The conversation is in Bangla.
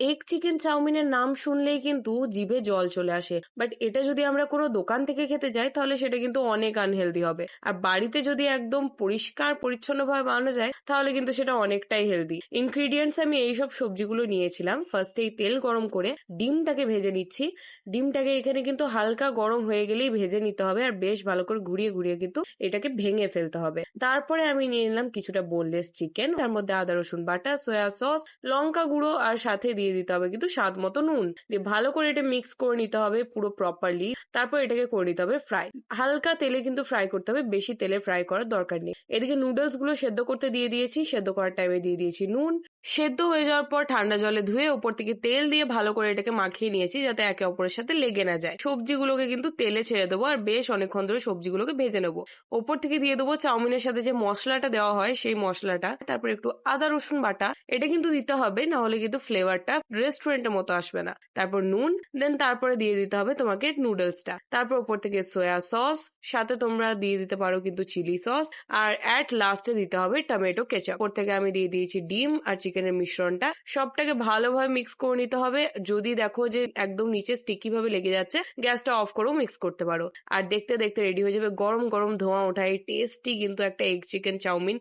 এগ চিকেন চাউমিনের নাম শুনলেই কিন্তু জিভে জল চলে আসে, বাট এটা যদি আমরা কোনো দোকান থেকে খেতে যাই তাহলে সেটা কিন্তু অনেক আনহেলদি হবে। আর বাড়িতে যদি একদম পরিষ্কার পরিচ্ছন্ন ভাবে বানানো যায় তাহলে কিন্তু সেটা অনেকটাই হেলদি। ইনগ্রিডিয়েন্টস আমি এইসব সবজিগুলো নিয়েছিলাম। ফার্স্টে তেল গরম করে ডিমটাকে ভেজে নিচ্ছি। ডিমটাকে এখানে কিন্তু হালকা গরম হয়ে গেলেই ভেজে নিতে হবে, আর বেশ ভালো করে ঘুরিয়ে ঘুরিয়ে কিন্তু এটাকে ভেঙে ফেলতে হবে। তারপরে আমি নিয়ে নিলাম কিছুটা বোনলেস চিকেন, তার মধ্যে আদা রসুন বাটা, সয়া সস, লঙ্কা গুঁড়ো, আর সাথে দিয়ে দিতে হবে কিন্তু স্বাদ মতো নুন। দিয়ে ভালো করে এটা মিক্স করে নিতে হবে পুরো প্রপারলি। তারপর এটাকে করে নিতে হবে ফ্রাই। হালকা তেলে কিন্তু ফ্রাই করতে হবে, বেশি তেলে ফ্রাই করার দরকার নেই। এদিকে নুডলস গুলো সেদ্ধ করতে দিয়ে দিয়েছি। সেদ্ধ করার টাইমে দিয়ে দিয়েছি নুন। সেদ্ধ হয়ে যাওয়ার পর ঠান্ডা জলে ধুয়ে উপর থেকে তেল দিয়ে ভালো করে এটাকে মাখিয়ে নিয়েছি যাতে একে অপরের সাথে লেগে না যায়। সবজিগুলোকে কিন্তু তেলে ছেড়ে দেবো আর বেশ অনেকক্ষণ ধরে সবজিগুলোকে ভেজে নেবো। ওপর থেকে দিয়ে দেবো চাউমিনের সাথে যে মশলাটা দেওয়া হয় সেই মশলাটা, তারপর একটু আদা রসুন বাটা, এটা কিন্তু দিতে হবে, না হলে কিন্তু ফ্লেভারটা রেস্টুরেন্টের মতো আসবে না। তারপর নুন, দেন তারপরে দিয়ে দিতে হবে তোমাকে নুডলসটা। তারপর উপর থেকে সয়া সস, সাথে তোমরা দিয়ে দিতে পারো কিন্তু চিলি সস, আর অ্যাট লাস্টে দিতে হবে টমেটো কেচাপ। উপর থেকে আমি দিয়ে দিয়েছি ডিম আর চিকেনের মিশ্রণটা। সবটাকে ভালোভাবে মিক্স করে নিতে হবে। যদি দেখো যে একদম নিচে স্টিকি ভাবে লেগে যাচ্ছে, গ্যাসটা অফ করেও মিক্স করতে পারো। আর দেখতে দেখতে রেডি হয়ে যাবে গরম গরম ধোঁয়া ওঠা এই টেস্টি কিন্তু একটা এগ চিকেন চাউমিন।